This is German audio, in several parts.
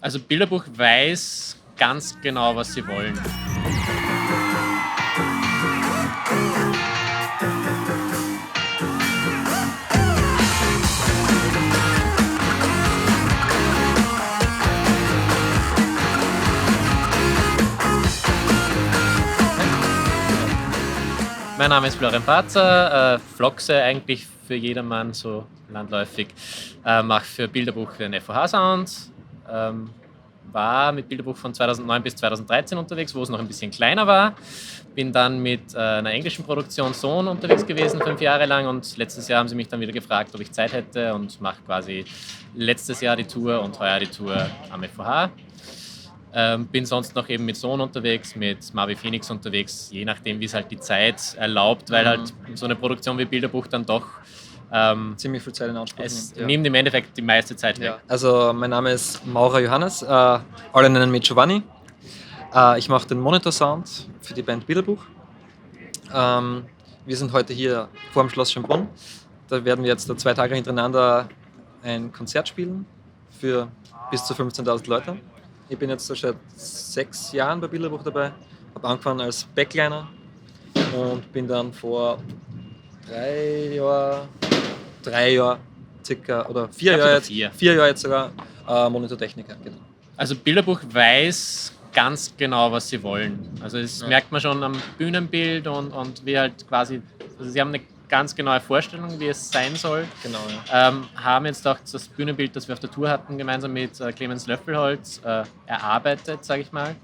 Also Bilderbuch weiß ganz genau, was sie wollen. Mein Name ist Florian Patzer, Floxe eigentlich für jedermann, so landläufig. Mache für Bilderbuch den FOH Sound. War mit Bilderbuch von 2009 bis 2013 unterwegs, wo es noch ein bisschen kleiner war. Bin dann mit einer englischen Produktion Sohn unterwegs gewesen, 5 Jahre lang. Und letztes Jahr haben sie mich dann wieder gefragt, ob ich Zeit hätte, und mache quasi letztes Jahr die Tour und heuer die Tour am FOH. Bin sonst noch eben mit Sohn unterwegs, mit Marvi Phoenix unterwegs, je nachdem, wie es halt die Zeit erlaubt, weil halt so eine Produktion wie Bilderbuch dann doch ziemlich viel Zeit in Anspruch nimmt. Nimmt im Endeffekt die meiste Zeit weg. Also mein Name ist Maurer Johannes, alle nennen mich Giovanni. Ich mache den Monitor-Sound für die Band Bilderbuch. Wir sind heute hier vor dem Schloss Schönbrunn. Da werden wir jetzt 2 Tage hintereinander ein Konzert spielen für bis zu 15.000 Leute. Ich bin jetzt seit 6 Jahren bei Bilderbuch dabei, habe angefangen als Backliner und bin dann vor 3 Jahren circa, oder 4 Jahre jetzt, 4 Jahre jetzt sogar Monitortechniker. Genau. Also Bilderbuch weiß ganz genau, was sie wollen. Also das merkt man schon am Bühnenbild und wie halt quasi, also sie haben eine ganz genaue Vorstellung, wie es sein soll. Genau, ja. Haben jetzt auch das Bühnenbild, das wir auf der Tour hatten, gemeinsam mit Clemens Löffelholz erarbeitet, sage ich mal.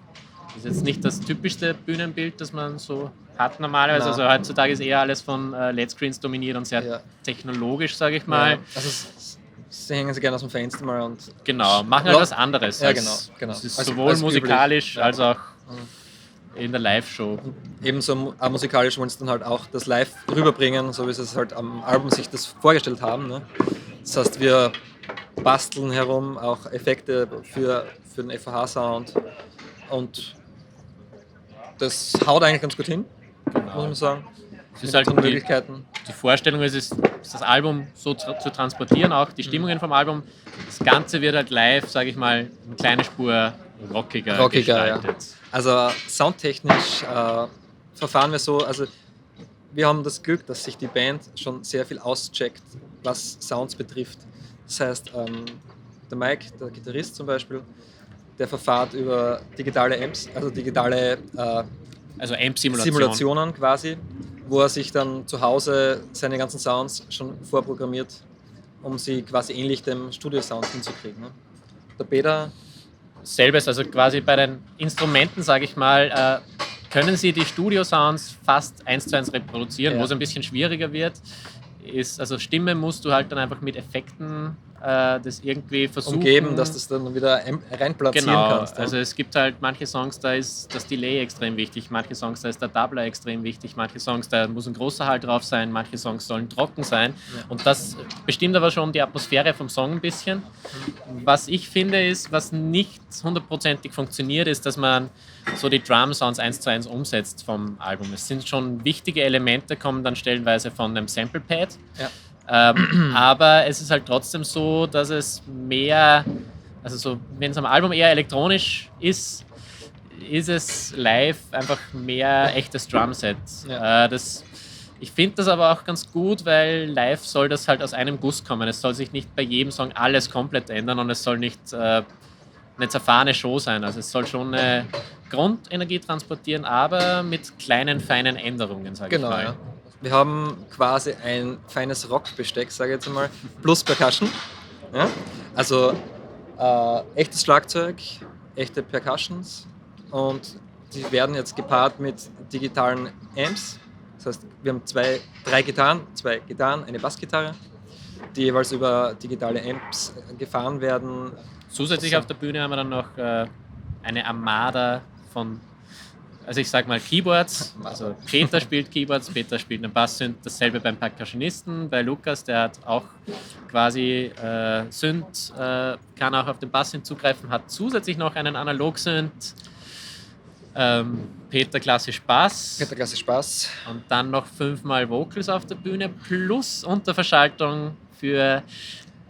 Das ist jetzt nicht das typischste Bühnenbild, das man so hat normalerweise. Also heutzutage ist eher alles von LED-Screens dominiert und sehr technologisch, sage ich mal. Ja. Also sie hängen sich gerne aus dem Fenster mal und... Genau, machen halt was anderes. Ja, genau. Das ist sowohl als musikalisch als auch in der Live-Show. Ebenso musikalisch wollen sie dann halt auch das Live rüberbringen, so wie sie es halt am Album sich das vorgestellt haben. Ne? Das heißt, wir basteln herum auch Effekte für den FOH-Sound und das haut eigentlich ganz gut hin, muss man sagen. Es ist halt die Vorstellung ist das Album so zu transportieren, auch die Stimmungen vom Album. Das Ganze wird halt live, sage ich mal, eine kleine Spur rockiger gestaltet. Ja. Also soundtechnisch verfahren wir so, also wir haben das Glück, dass sich die Band schon sehr viel auscheckt, was Sounds betrifft. Das heißt, der Mike, der Gitarrist zum Beispiel, der verfahrt über digitale Amps, also digitale Amp-Simulationen quasi, wo er sich dann zu Hause seine ganzen Sounds schon vorprogrammiert, um sie quasi ähnlich dem Studio-Sound hinzukriegen. Ne? Der Peter... Selbes, also quasi bei den Instrumenten, sage ich mal, können sie die Studio-Sounds fast 1:1 reproduzieren, wo es ein bisschen schwieriger wird. Also Stimme musst du halt dann einfach mit Effekten das irgendwie versuchen. Umgeben, dass du das dann wieder reinplatzieren kannst. Ja. Also es gibt halt manche Songs, da ist das Delay extrem wichtig, manche Songs, da ist der Doubler extrem wichtig, manche Songs, da muss ein großer Hall drauf sein, manche Songs sollen trocken sein. Ja. Und das bestimmt aber schon die Atmosphäre vom Song ein bisschen. Was ich finde ist, was nicht 100%ig funktioniert, ist, dass man so die Drum-Sounds 1:1 umsetzt vom Album. Es sind schon wichtige Elemente, kommen dann stellenweise von einem Sample-Pad. Ja. Aber es ist halt trotzdem so, dass es mehr, also so, wenn es am Album eher elektronisch ist es live einfach mehr echtes Drumset. Ja. Ich finde das aber auch ganz gut, weil live soll das halt aus einem Guss kommen. Es soll sich nicht bei jedem Song alles komplett ändern und es soll nicht eine zerfahrene Show sein. Also es soll schon eine Grundenergie transportieren, aber mit kleinen, feinen Änderungen, sage ich mal. Ja. Wir haben quasi ein feines Rockbesteck, sage ich jetzt einmal, plus Percussion. Ja? Also echtes Schlagzeug, echte Percussions und die werden jetzt gepaart mit digitalen Amps. Das heißt, wir haben 2 Gitarren, eine Bassgitarre, die jeweils über digitale Amps gefahren werden. Zusätzlich auf der Bühne haben wir dann noch eine Armada von, also ich sag mal Keyboards, also Peter spielt Keyboards, Peter spielt einen Bass-Synth, dasselbe beim Percussionisten, bei Lukas, der hat auch quasi Synth, kann auch auf den Bass-Synth zugreifen, hat zusätzlich noch einen Analog-Synth, Peter klassisch Bass und dann noch 5-mal Vocals auf der Bühne plus Unterverschaltung für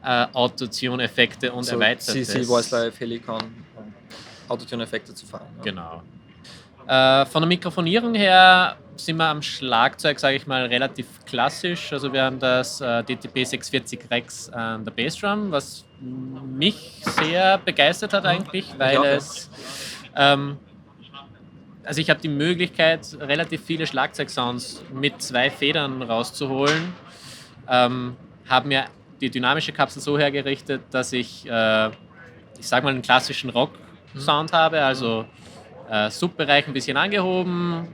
Autotune-Effekte und so Erweitertes. CC, Voice Live, Helicon, um Autotune-Effekte zu fahren. Ja. Genau. Von der Mikrofonierung her sind wir am Schlagzeug, sage ich mal, relativ klassisch. Also wir haben das DTP 640 Rex an der Bassdrum, was mich sehr begeistert hat eigentlich, weil auch, ja. es... also ich habe die Möglichkeit, relativ viele Schlagzeugsounds mit 2 Federn rauszuholen. Habe mir die dynamische Kapsel so hergerichtet, dass ich sage mal, einen klassischen Rock-Sound habe, also Sub-Bereich ein bisschen angehoben,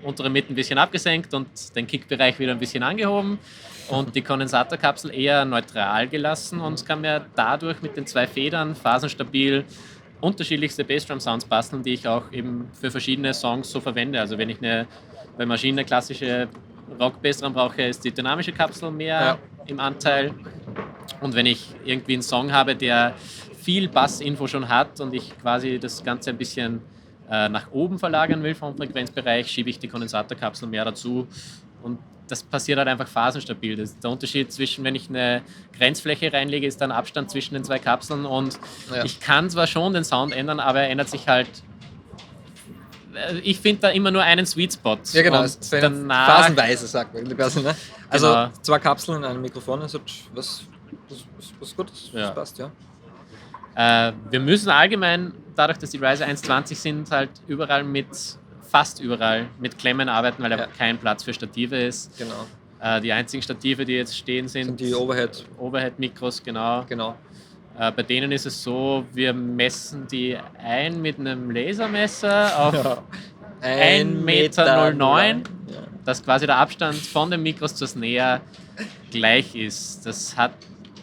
untere Mitte ein bisschen abgesenkt und den Kick-Bereich wieder ein bisschen angehoben und die Kondensatorkapsel eher neutral gelassen und kann mir dadurch mit den 2 Federn phasenstabil unterschiedlichste Bassdrum-Sounds basteln, die ich auch eben für verschiedene Songs so verwende. Also wenn ich bei Maschinen eine klassische Rock-Bassdrum brauche, ist die dynamische Kapsel mehr im Anteil. Und wenn ich irgendwie einen Song habe, der viel Bassinfo schon hat und ich quasi das Ganze ein bisschen nach oben verlagern will vom Frequenzbereich, schiebe ich die Kondensatorkapsel mehr dazu. Und das passiert halt einfach phasenstabil. Der Unterschied zwischen, wenn ich eine Grenzfläche reinlege, ist dann Abstand zwischen den 2 Kapseln und ich kann zwar schon den Sound ändern, aber er ändert sich halt. Ich finde da immer nur einen Sweet Spot. Ja, genau. Und danach, phasenweise, sagt man quasi. Ne? Also genau. 2 Kapseln in einem Mikrofon, ist was gut, das passt, ja. Wir müssen allgemein, dadurch, dass die Riser 1.20 sind, halt fast überall mit Klemmen arbeiten, weil einfach kein Platz für Stative ist. Genau. Die einzigen Stative, die jetzt stehen, sind die Overhead-Mikros, genau. Bei denen ist es so, wir messen die ein mit einem Lasermesser auf 1,09 Meter, dass quasi der Abstand von den Mikros zur Snare gleich ist. Das hat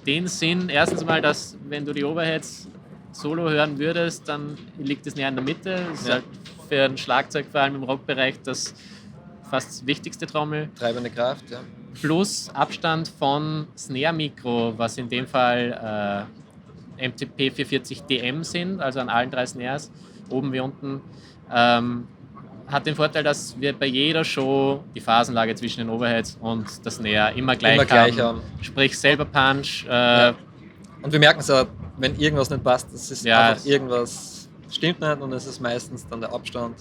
den Sinn, erstens mal, dass wenn du die Overheads solo hören würdest, dann liegt es näher in der Mitte. Das ist halt für ein Schlagzeug, vor allem im Rockbereich, das fast wichtigste Trommel. Treibende Kraft, ja. Plus Abstand von Snare-Mikro, was in dem Fall MTP 440 DM sind, also an allen 3 Snares, oben wie unten. Hat den Vorteil, dass wir bei jeder Show die Phasenlage zwischen den Overheads und der Snare immer gleich haben. Sprich selber Punch. Und wir merken es ja, wenn irgendwas nicht passt, es ist einfach irgendwas stimmt nicht und es ist meistens dann der Abstand.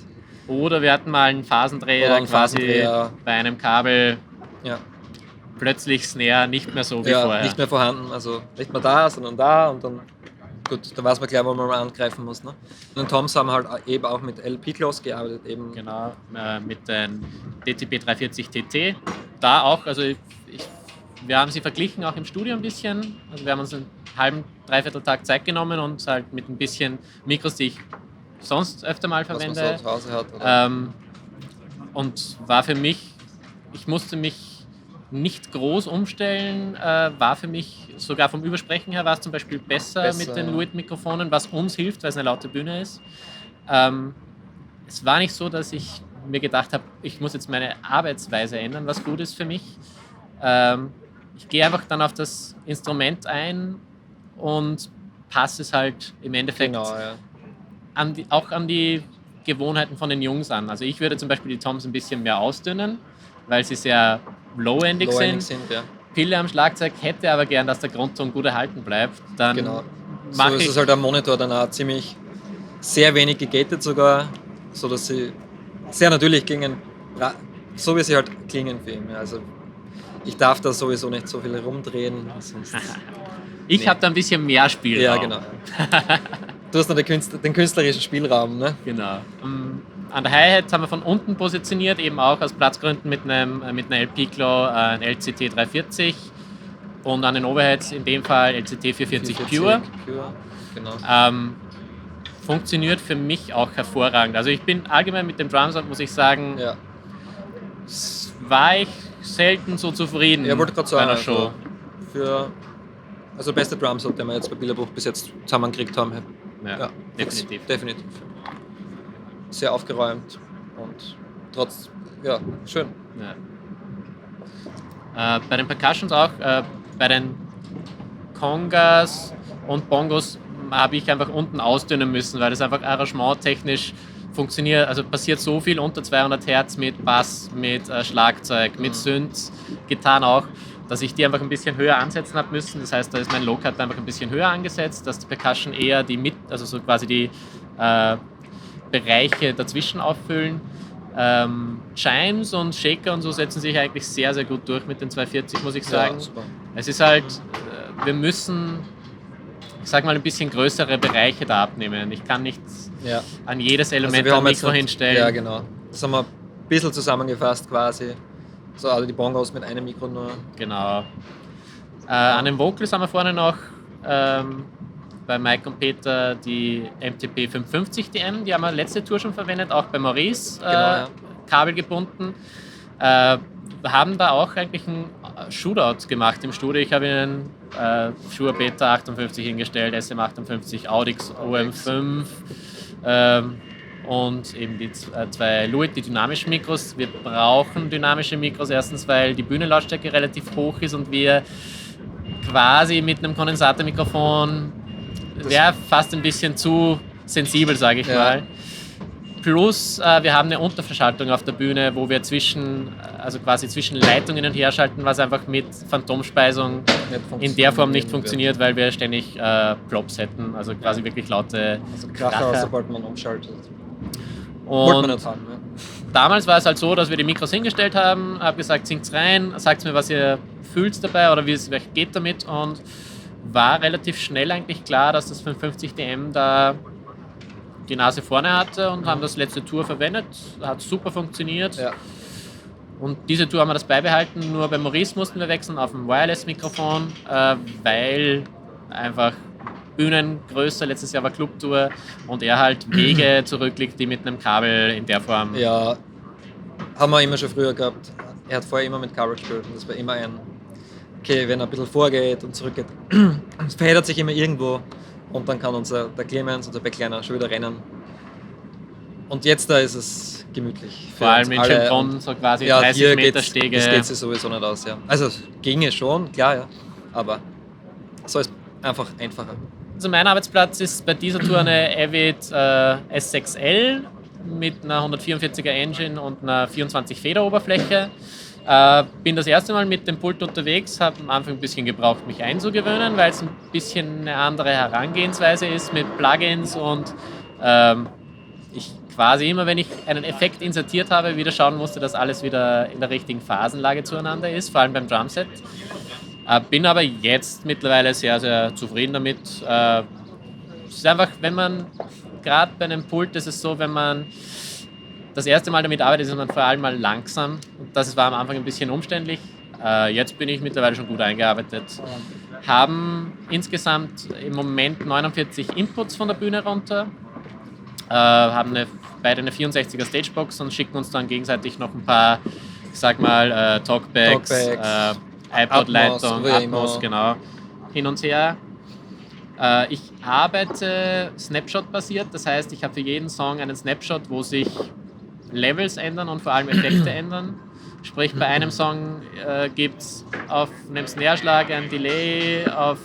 Oder wir hatten mal einen Phasendreher, bei einem Kabel plötzlich Snare nicht mehr so wie vorher. Nicht mehr vorhanden, also nicht mehr da, sondern da und dann gut, da weiß man gleich, wo man mal angreifen muss. Ne? Und die Toms haben halt eben auch mit LP-Close gearbeitet. Eben. Genau, mit den DTP 340 TT. Da auch, also wir haben sie verglichen, auch im Studio ein bisschen. Also wir haben uns einen halben, dreiviertel Tag Zeit genommen und halt mit ein bisschen Mikros, die ich sonst öfter mal verwende. Was man so zu Hause hat. Oder? Und war für mich, ich musste mich nicht groß umstellen, war für mich sogar vom Übersprechen her war es zum Beispiel besser mit den Luit-Mikrofonen, was uns hilft, weil es eine laute Bühne ist. Es war nicht so, dass ich mir gedacht habe, ich muss jetzt meine Arbeitsweise ändern, was gut ist für mich. Ich gehe einfach dann auf das Instrument ein und passe es halt im Endeffekt auch an die Gewohnheiten von den Jungs an. Also ich würde zum Beispiel die Toms ein bisschen mehr ausdünnen, weil sie sehr low-endig sind. Ja. Pille am Schlagzeug hätte aber gern, dass der Grundton gut erhalten bleibt. Dann so ist es halt am Monitor dann auch ziemlich sehr wenig gegatet sogar, so dass sie sehr natürlich klingen, so wie sie halt klingen für ihn. Also ich darf da sowieso nicht so viel rumdrehen. Sonst ich habe da ein bisschen mehr Spielraum. Ja, genau. Du hast noch den künstlerischen Spielraum, ne? Genau. An der Hi-Hat haben wir von unten positioniert, eben auch aus Platzgründen mit einer LP-Claw ein LCT 340 und an den Overheads in dem Fall LCT 440 Pure. Genau. Funktioniert für mich auch hervorragend. Also ich bin allgemein mit dem Drumsound, muss ich sagen, war ich selten so zufrieden wollte gerade sagen, bei einer Show. Also beste Drumsound, den wir jetzt bei Bilderbuch bis jetzt zusammengekriegt haben. Ja, definitiv. Sehr aufgeräumt und schön. Ja. Bei den Percussions auch, bei den Congas und Bongos habe ich einfach unten ausdünnen müssen, weil das einfach arrangementtechnisch funktioniert. Also passiert so viel unter 200 Hertz mit Bass, mit Schlagzeug, mit Synths, Gitarren auch. dass ich die einfach ein bisschen höher ansetzen habe müssen. Das heißt, da ist mein Low-Cut einfach ein bisschen höher angesetzt, dass die Percussion eher also so quasi die Bereiche dazwischen auffüllen. Chimes und Shaker und so setzen sich eigentlich sehr, sehr gut durch mit den 240, muss ich sagen. Ja, super. Es ist halt, wir müssen, ich sag mal, ein bisschen größere Bereiche da abnehmen. Ich kann nicht an jedes Element ein Mikro hinstellen. Ja, genau. Das haben wir ein bisschen zusammengefasst quasi. So alle die Bongos mit einem Mikro nur. Genau. An den Vocals haben wir vorne noch bei Mike und Peter die MTP 550 DM, die haben wir letzte Tour schon verwendet, auch bei Maurice kabelgebunden. Wir haben da auch eigentlich einen Shootout gemacht im Studio. Ich habe ihnen Shure Beta 58 hingestellt, SM58, Audix OM5 und eben die zwei Lewitt, die dynamischen Mikros. Wir brauchen dynamische Mikros, erstens, weil die Bühnenlautstärke relativ hoch ist und wir quasi mit einem Kondensatormikrofon wäre fast ein bisschen zu sensibel, sage ich mal. Plus, wir haben eine Unterverschaltung auf der Bühne, wo wir quasi zwischen Leitungen hin und her schalten, was einfach mit Phantomspeisung in der Form nicht funktioniert, weil wir ständig Plops hätten, also quasi wirklich laute Kracher, sobald man umschaltet. Und damals war es halt so, dass wir die Mikros hingestellt haben, habe gesagt, singt's rein, sagt mir, was ihr fühlt dabei oder wie es euch geht damit, und war relativ schnell eigentlich klar, dass das 550 DM da die Nase vorne hatte, und haben das letzte Tour verwendet. Hat super funktioniert. Ja. Und diese Tour haben wir das beibehalten. Nur bei Maurice mussten wir wechseln auf ein Wireless-Mikrofon, weil einfach Bühnengröße, letztes Jahr war Clubtour, und er halt Wege zurücklegt, die mit einem Kabel in der Form... Ja, haben wir immer schon früher gehabt. Er hat vorher immer mit Kabel gespielt, und das war immer okay, wenn er ein bisschen vorgeht und zurückgeht, es verheddert sich immer irgendwo, und dann kann der Clemens, unser Backliner, schon wieder rennen. Und jetzt da ist es gemütlich. Vor allem in Schönbrunn, so quasi 30 Meter Stege. Das geht sich sowieso nicht aus, ja. Also es ginge schon, klar, ja, aber so ist einfach einfacher. Also mein Arbeitsplatz ist bei dieser Tour eine Avid S6L mit einer 144er Engine und einer 24 Federoberfläche. Bin das erste Mal mit dem Pult unterwegs, habe am Anfang ein bisschen gebraucht, mich einzugewöhnen, weil es ein bisschen eine andere Herangehensweise ist mit Plugins, und ich quasi immer, wenn ich einen Effekt insertiert habe, wieder schauen musste, dass alles wieder in der richtigen Phasenlage zueinander ist, vor allem beim Drumset. Bin aber jetzt mittlerweile sehr, sehr zufrieden damit. Es ist einfach, wenn man, gerade bei einem Pult ist es so, wenn man das erste Mal damit arbeitet, ist man vor allem mal langsam. Und das war am Anfang ein bisschen umständlich. Jetzt bin ich mittlerweile schon gut eingearbeitet. Haben insgesamt im Moment 49 Inputs von der Bühne runter. Haben beide eine 64er Stagebox und schicken uns dann gegenseitig noch ein paar, ich sag mal, Talkbacks, iPod-Leitung, Atmos, genau, hin und her. Ich arbeite Snapshot-basiert, das heißt, ich habe für jeden Song einen Snapshot, wo sich Levels ändern und vor allem Effekte ändern. Sprich, bei einem Song gibt es auf einem Snare-Schlag ein Delay, auf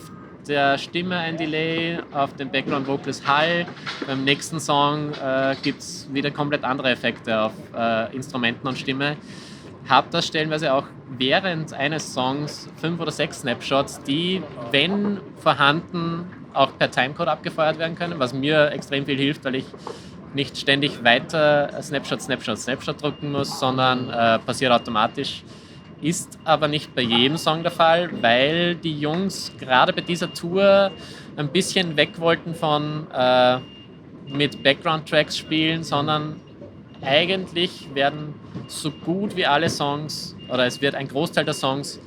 der Stimme ein Delay, auf dem Background Vocals Hall. Beim nächsten Song gibt es wieder komplett andere Effekte auf Instrumenten und Stimme. Habe das stellenweise auch während eines Songs 5 oder 6 Snapshots, die, wenn vorhanden, auch per Timecode abgefeuert werden können, was mir extrem viel hilft, weil ich nicht ständig weiter Snapshot drücken muss, sondern passiert automatisch. Ist aber nicht bei jedem Song der Fall, weil die Jungs gerade bei dieser Tour ein bisschen weg wollten von mit Background-Tracks spielen, sondern eigentlich werden so gut wie alle Songs, oder es wird ein Großteil der Songs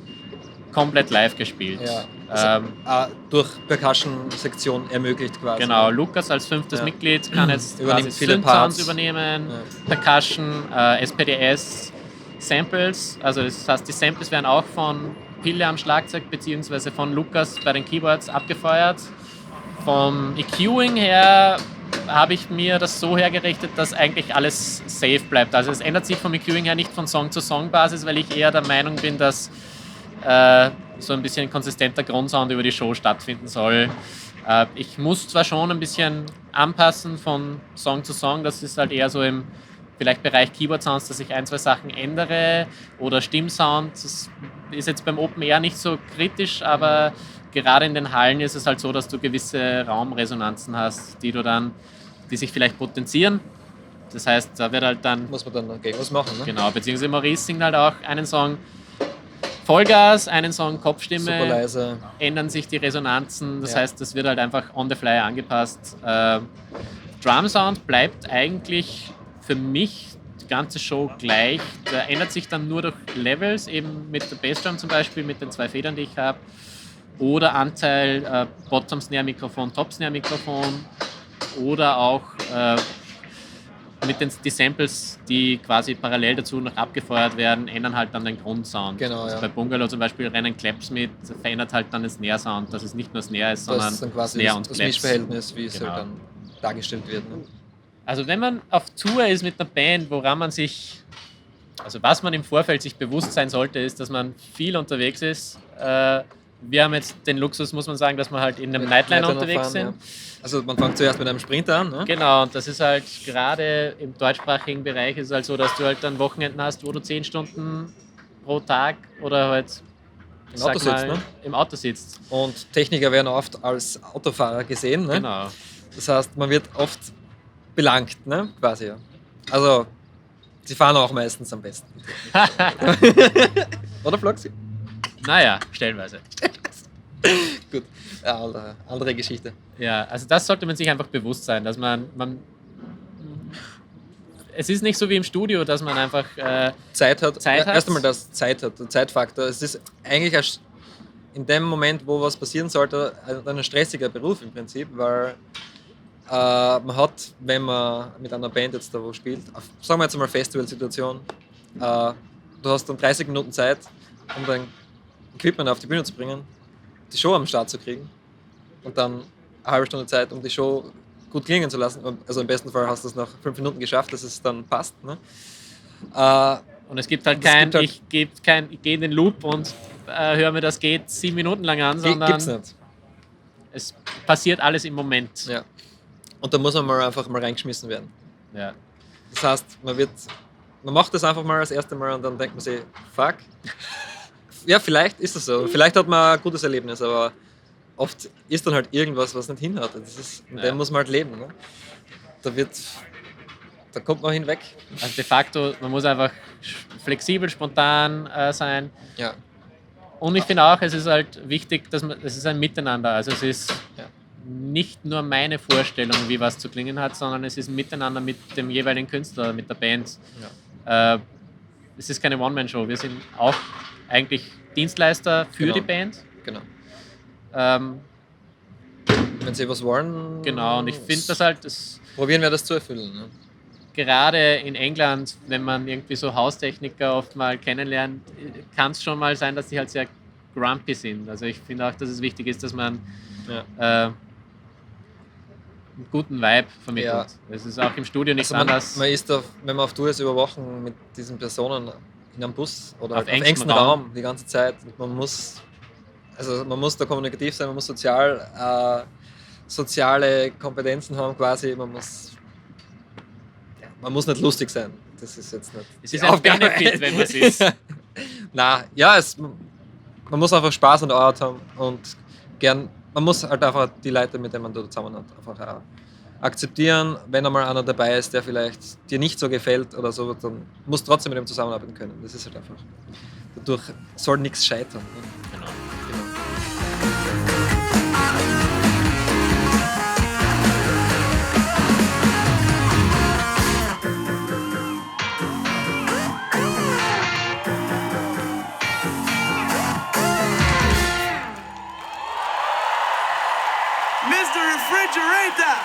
komplett live gespielt. Ja. Also, durch Percussion-Sektion ermöglicht quasi. Genau, Lukas als 5. Mitglied kann jetzt quasi Synth-Sounds übernehmen, Percussion, SPDS, Samples, also das heißt, die Samples werden auch von Pille am Schlagzeug bzw. von Lukas bei den Keyboards abgefeuert. Vom EQing her habe ich mir das so hergerichtet, dass eigentlich alles safe bleibt. Also es ändert sich vom EQing her nicht von Song zu Song Basis, weil ich eher der Meinung bin, dass so ein bisschen konsistenter Grundsound über die Show stattfinden soll. Ich muss zwar schon ein bisschen anpassen von Song zu Song, das ist halt eher so im vielleicht Bereich Keyboard Sounds, dass ich 1, 2 Sachen ändere, oder Stimmsound, das ist jetzt beim Open Air nicht so kritisch, aber gerade in den Hallen ist es halt so, dass du gewisse Raumresonanzen hast, die sich vielleicht potenzieren. Das heißt, da wird halt dann... Muss man dann dagegen was machen, ne? Genau, beziehungsweise Maurice singt halt auch einen Song Vollgas, einen Song Kopfstimme. Super leise. Ändern sich die Resonanzen, das heißt, das wird halt einfach on the fly angepasst. Drum Sound bleibt eigentlich für mich die ganze Show gleich. Der ändert sich dann nur durch Levels, eben mit der Bassdrum zum Beispiel, mit den 2 Federn, die ich habe. Oder Anteil Bottom Snare Mikrofon, Top Snare Mikrofon. Oder auch mit die Samples, die quasi parallel dazu noch abgefeuert werden, ändern halt dann den Grundsound. Genau, also bei Bungalow zum Beispiel rennen Claps mit, verändert halt dann den Snare-Sound, dass es nicht nur Snare ist, sondern das ist dann quasi Snare und das Claps. Mischverhältnis, wie es halt dann dargestellt wird. Ne? Also wenn man auf Tour ist mit einer Band, also was man im Vorfeld sich bewusst sein sollte, ist, dass man viel unterwegs ist. Wir haben jetzt den Luxus, muss man sagen, dass wir halt in einem Nightliner unterwegs sind. Ja. Also man fängt zuerst mit einem Sprinter an. Ne? Genau, und das ist halt gerade im deutschsprachigen Bereich ist es halt so, dass du halt dann Wochenenden hast, wo du 10 Stunden pro Tag oder halt im Auto sitzt. Und Techniker werden oft als Autofahrer gesehen. Ne? Genau. Das heißt, man wird oft belangt, ne? Quasi. Ja. Also, sie fahren auch meistens am besten. Oder Floxy? Naja, stellenweise. Gut, andere Geschichte. Ja, also das sollte man sich einfach bewusst sein, dass man es ist nicht so wie im Studio, dass man einfach Zeit hat. Erst einmal das Zeit hat, der Zeitfaktor. Es ist eigentlich in dem Moment, wo was passieren sollte, ein stressiger Beruf im Prinzip, weil man hat, wenn man mit einer Band jetzt da wo spielt, sagen wir jetzt mal Festivalsituation, du hast dann 30 Minuten Zeit, um dein Equipment auf die Bühne zu bringen, die Show am Start zu kriegen und dann eine halbe Stunde Zeit, um die Show gut klingen zu lassen. Also im besten Fall hast du es nach 5 Minuten geschafft, dass es dann passt. Ne? Und es gibt halt ich gehe in den Loop und höre mir das geht 7 Minuten lang an, sondern gibt's nicht. Es passiert alles im Moment. Ja. Und da muss man einfach mal reingeschmissen werden. Ja. Das heißt, man macht das einfach mal das erste Mal und dann denkt man sich, fuck. Ja, vielleicht ist das so. Vielleicht hat man ein gutes Erlebnis, aber oft ist dann halt irgendwas, was nicht hinhaut. In dem muss man halt leben. Ne? Da kommt man hinweg. Also de facto, man muss einfach flexibel, spontan sein. Ja. Und ich finde auch, es ist halt wichtig, es ist ein Miteinander. Also es ist nicht nur meine Vorstellung, wie was zu klingen hat, sondern es ist ein Miteinander mit dem jeweiligen Künstler, mit der Band. Ja. Es ist keine One-Man-Show. Wir sind auch eigentlich Dienstleister für die Band. Genau. Wenn sie was wollen, genau, und ich finde das halt... probieren wir das zu erfüllen. Ne? Gerade in England, wenn man irgendwie so Haustechniker oft mal kennenlernt, kann es schon mal sein, dass die halt sehr grumpy sind. Also ich finde auch, dass es wichtig ist, dass man einen guten Vibe vermittelt. Es ist auch im Studio nicht anders. Man ist wenn man auf Tour ist, über Wochen mit diesen Personen in einem Bus oder auf engstem Raum die ganze Zeit. Man muss da kommunikativ sein, man muss soziale Kompetenzen haben quasi, man muss nicht lustig sein. Das ist jetzt nicht. Es ist ein Benefit, wenn man es ist. Man muss einfach Spaß an der Art haben und man muss halt einfach die Leute, mit denen man da zusammen hat, einfach akzeptieren. Wenn einmal einer dabei ist, der vielleicht dir nicht so gefällt oder so, dann musst du trotzdem mit ihm zusammenarbeiten können. Das ist halt einfach. Dadurch soll nichts scheitern. Genau. Mr. Refrigerator!